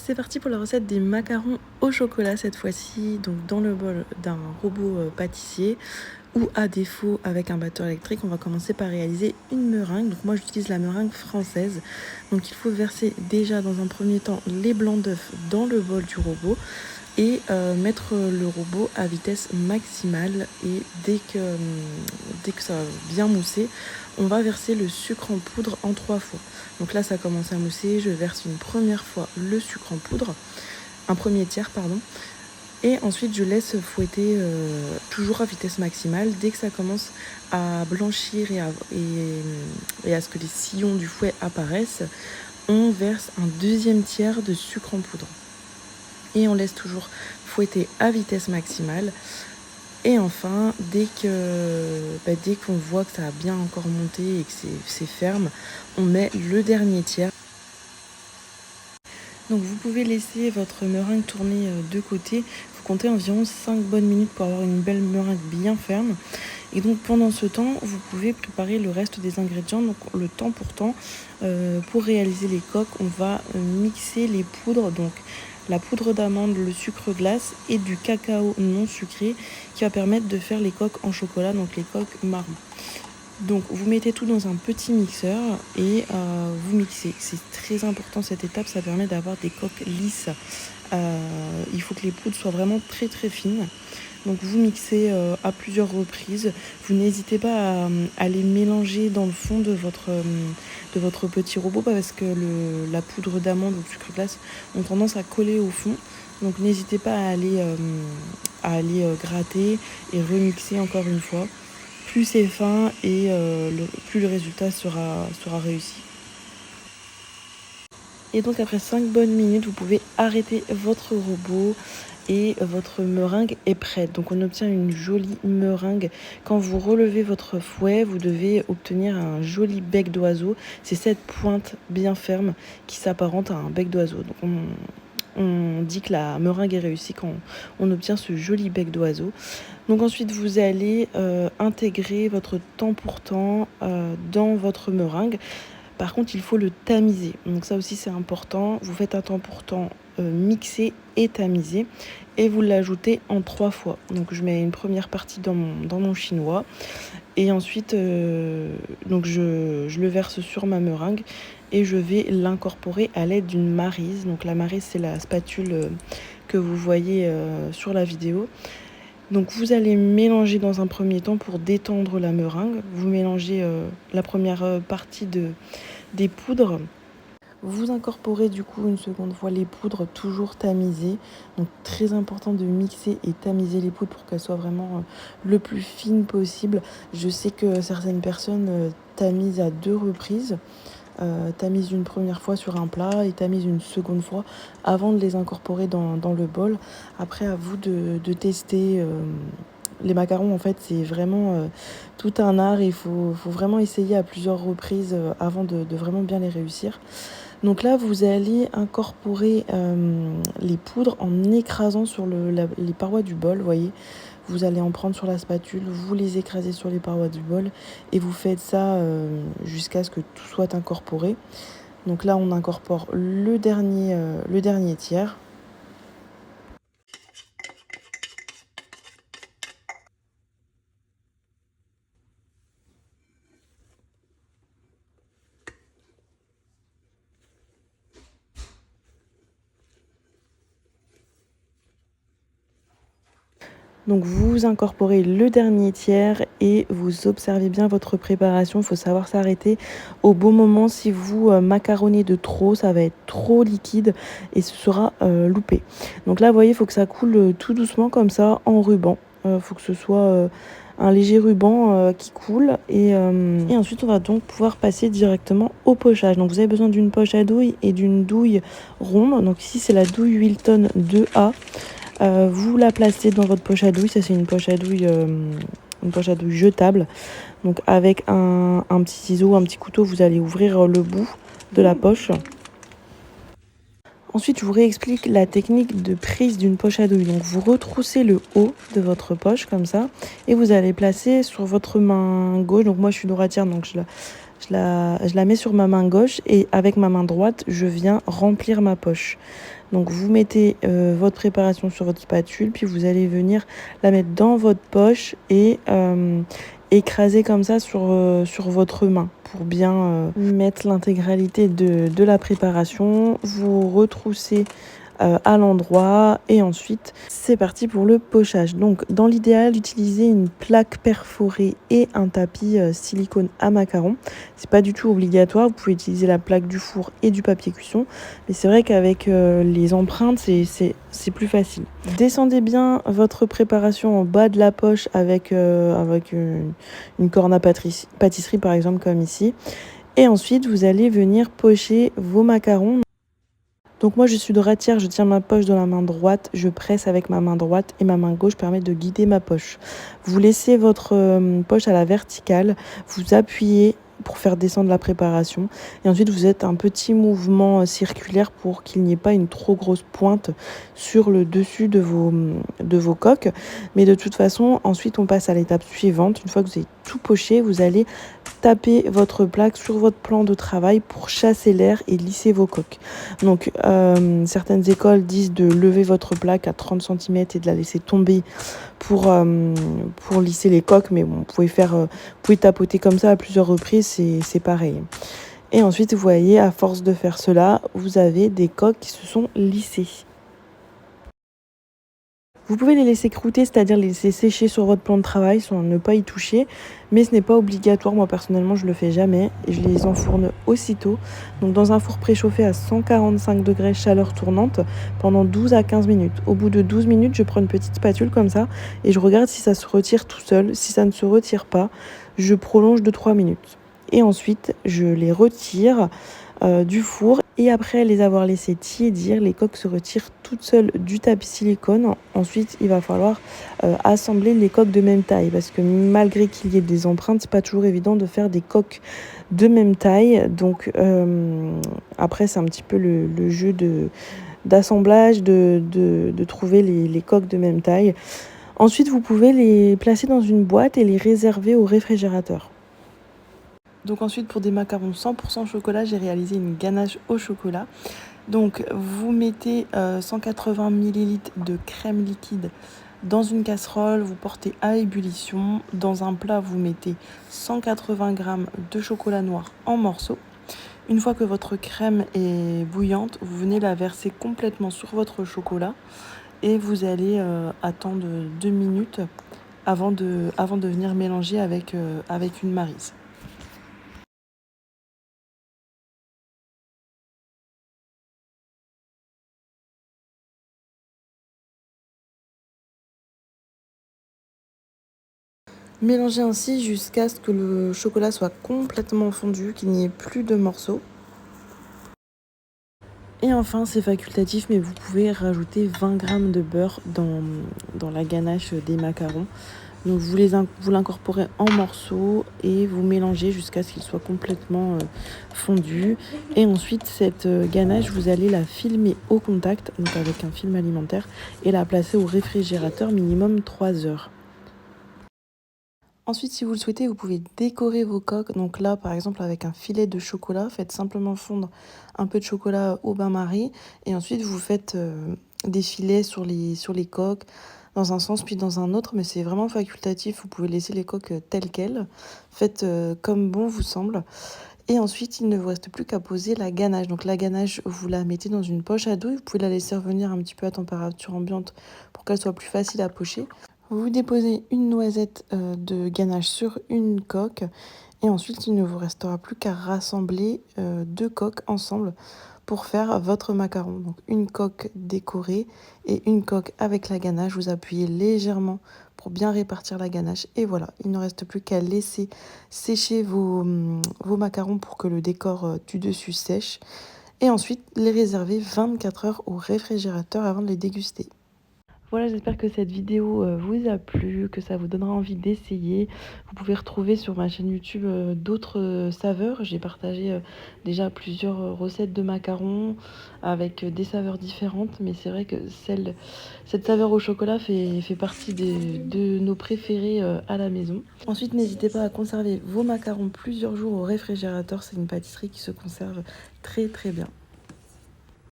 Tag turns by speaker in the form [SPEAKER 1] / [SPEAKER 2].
[SPEAKER 1] C'est parti pour la recette des macarons au chocolat cette fois-ci, donc dans le bol d'un robot pâtissier ou à défaut avec un batteur électrique. On va commencer par réaliser une meringue. Donc moi j'utilise la meringue française. Donc il faut verser déjà dans un premier temps les blancs d'œufs dans le bol du robot et mettre le robot à vitesse maximale, et dès que ça va bien mousser, on va verser le sucre en poudre en 3 fois. Donc là ça commence à mousser, je verse une première fois le sucre en poudre, un premier tiers pardon, et ensuite je laisse fouetter toujours à vitesse maximale. Dès que ça commence à blanchir et à ce que les sillons du fouet apparaissent, on verse un deuxième tiers de sucre en poudre. Et on laisse toujours fouetter à vitesse maximale. Et enfin, dès qu'on voit que ça a bien encore monté et que c'est ferme, on met le dernier tiers. Donc vous pouvez laisser votre meringue tourner de côté. Il faut compter environ 5 bonnes minutes pour avoir une belle meringue bien ferme. Et donc pendant ce temps, vous pouvez préparer le reste des ingrédients. Donc le temps pour temps, pour réaliser les coques, on va mixer les poudres. Donc la poudre d'amande, le sucre glace et du cacao non sucré qui va permettre de faire les coques en chocolat, donc les coques marron. Donc vous mettez tout dans un petit mixeur et vous mixez. C'est très important cette étape, ça permet d'avoir des coques lisses. Il faut que les poudres soient vraiment très très fines. Donc vous mixez à plusieurs reprises. Vous n'hésitez pas à les mélanger dans le fond de votre petit robot, parce que la poudre d'amande ou le sucre glace ont tendance à coller au fond. Donc n'hésitez pas à aller gratter et remixer encore une fois. Plus c'est fin et plus le résultat sera réussi. Et donc après 5 bonnes minutes, vous pouvez arrêter votre robot et votre meringue est prête. Donc on obtient une jolie meringue. Quand vous relevez votre fouet, vous devez obtenir un joli bec d'oiseau. C'est cette pointe bien ferme qui s'apparente à un bec d'oiseau. Donc on dit que la meringue est réussie quand on obtient ce joli bec d'oiseau. Donc ensuite vous allez intégrer votre temps pour temps dans votre meringue. Par contre, il faut le tamiser. Donc ça aussi, c'est important. Vous faites un temps pour temps mixé et tamisé. Et vous l'ajoutez en 3 fois. Donc je mets une première partie dans mon chinois. Et ensuite, donc je le verse sur ma meringue. Et je vais l'incorporer à l'aide d'une maryse. Donc la maryse, c'est la spatule que vous voyez sur la vidéo. Donc vous allez mélanger dans un premier temps pour détendre la meringue. Vous mélangez la première partie des poudres. Vous incorporez du coup une seconde fois les poudres toujours tamisées. Donc très important de mixer et tamiser les poudres pour qu'elles soient vraiment le plus fines possible. Je sais que certaines personnes tamisent à 2 reprises. Tamise une première fois sur un plat et tamise une seconde fois avant de les incorporer dans le bol. Après, à vous de tester. Les macarons, en fait, c'est vraiment tout un art. Il faut vraiment essayer à plusieurs reprises avant de vraiment bien les réussir. Donc là, vous allez incorporer les poudres en écrasant sur les parois du bol, vous voyez. Vous allez en prendre sur la spatule, vous les écrasez sur les parois du bol et vous faites ça jusqu'à ce que tout soit incorporé. Donc là, on incorpore le dernier tiers. Donc vous incorporez le dernier tiers et vous observez bien votre préparation. Il faut savoir s'arrêter au bon moment. Si vous macaronnez de trop, ça va être trop liquide et ce sera loupé. Donc là, vous voyez, il faut que ça coule tout doucement comme ça en ruban. Il faut que ce soit un léger ruban qui coule. Et ensuite, on va donc pouvoir passer directement au pochage. Donc vous avez besoin d'une poche à douille et d'une douille ronde. Donc ici, c'est la douille Wilton 2A. Vous la placez dans votre poche à douille. Ça, c'est une poche à douille jetable. Donc avec un petit ciseau, un petit couteau, vous allez ouvrir le bout de la poche. Ensuite, je vous réexplique la technique de prise d'une poche à douille. Donc vous retroussez le haut de votre poche comme ça et vous allez placer sur votre main gauche. Donc moi je suis droitière, donc je la mets sur ma main gauche et avec ma main droite, je viens remplir ma poche. Donc vous mettez votre préparation sur votre spatule, puis vous allez venir la mettre dans votre poche et écraser comme ça sur votre main pour bien mettre l'intégralité de la préparation. Vous retroussez à l'endroit et ensuite c'est parti pour le pochage. Donc dans l'idéal, utilisez une plaque perforée et un tapis silicone à macarons. C'est pas du tout obligatoire, vous pouvez utiliser la plaque du four et du papier cuisson, mais c'est vrai qu'avec les empreintes c'est plus facile. Descendez bien votre préparation en bas de la poche avec une corne à pâtisserie par exemple comme ici, et ensuite vous allez venir pocher vos macarons. Donc moi je suis droitière, je tiens ma poche dans la main droite, je presse avec ma main droite et ma main gauche permet de guider ma poche. Vous laissez votre poche à la verticale, vous appuyez pour faire descendre la préparation et ensuite vous faites un petit mouvement circulaire pour qu'il n'y ait pas une trop grosse pointe sur le dessus de vos coques. Mais de toute façon, ensuite on passe à l'étape suivante. Une fois que vous avez tout poché, vous allez taper votre plaque sur votre plan de travail pour chasser l'air et lisser vos coques. Donc certaines écoles disent de lever votre plaque à 30 cm et de la laisser tomber pour lisser les coques, mais bon, vous pouvez tapoter comme ça à plusieurs reprises, c'est pareil. Et ensuite, vous voyez, à force de faire cela, vous avez des coques qui se sont lissées. Vous pouvez les laisser croûter, c'est-à-dire les laisser sécher sur votre plan de travail sans ne pas y toucher, mais ce n'est pas obligatoire. Moi personnellement je le fais jamais et je les enfourne aussitôt. Donc dans un four préchauffé à 145 degrés chaleur tournante pendant 12 à 15 minutes. Au bout de 12 minutes, je prends une petite spatule comme ça et je regarde si ça se retire tout seul. Si ça ne se retire pas, je prolonge de 3 minutes. Et ensuite, je les retire du four. Et après les avoir laissés tiédir, les coques se retirent toutes seules du tapis silicone. Ensuite, il va falloir assembler les coques de même taille parce que malgré qu'il y ait des empreintes, c'est pas toujours évident de faire des coques de même taille. Donc après, c'est un petit peu le jeu d'assemblage, de trouver les coques de même taille. Ensuite, vous pouvez les placer dans une boîte et les réserver au réfrigérateur. Donc ensuite, pour des macarons 100% chocolat, j'ai réalisé une ganache au chocolat. Donc vous mettez 180 ml de crème liquide dans une casserole, vous portez à ébullition. Dans un plat, vous mettez 180 g de chocolat noir en morceaux. Une fois que votre crème est bouillante, vous venez la verser complètement sur votre chocolat et vous allez attendre 2 minutes avant de venir mélanger avec une maryse. Mélangez ainsi jusqu'à ce que le chocolat soit complètement fondu, qu'il n'y ait plus de morceaux. Et enfin, c'est facultatif, mais vous pouvez rajouter 20 g de beurre dans la ganache des macarons. Donc vous l'incorporez en morceaux et vous mélangez jusqu'à ce qu'il soit complètement fondu. Et ensuite, cette ganache, vous allez la filmer au contact, donc avec un film alimentaire, et la placer au réfrigérateur minimum 3 heures. Ensuite, si vous le souhaitez, vous pouvez décorer vos coques. Donc là, par exemple, avec un filet de chocolat, faites simplement fondre un peu de chocolat au bain-marie. Et ensuite, vous faites des filets sur les coques, dans un sens puis dans un autre. Mais c'est vraiment facultatif, vous pouvez laisser les coques telles quelles. Faites comme bon vous semble. Et ensuite, il ne vous reste plus qu'à poser la ganache. Donc la ganache, vous la mettez dans une poche à douille. Vous pouvez la laisser revenir un petit peu à température ambiante pour qu'elle soit plus facile à pocher. Vous déposez une noisette de ganache sur une coque et ensuite il ne vous restera plus qu'à rassembler 2 coques ensemble pour faire votre macaron. Donc une coque décorée et une coque avec la ganache. Vous appuyez légèrement pour bien répartir la ganache et voilà, il ne reste plus qu'à laisser sécher vos macarons pour que le décor du dessus sèche et ensuite les réserver 24 heures au réfrigérateur avant de les déguster. Voilà, j'espère que cette vidéo, vous a plu, que ça vous donnera envie d'essayer. Vous pouvez retrouver sur ma chaîne YouTube, d'autres, saveurs. J'ai partagé, déjà plusieurs, recettes de macarons avec, des saveurs différentes, mais c'est vrai que cette saveur au chocolat fait partie de nos préférés, à la maison. Ensuite, n'hésitez pas à conserver vos macarons plusieurs jours au réfrigérateur. C'est une pâtisserie qui se conserve très, très bien.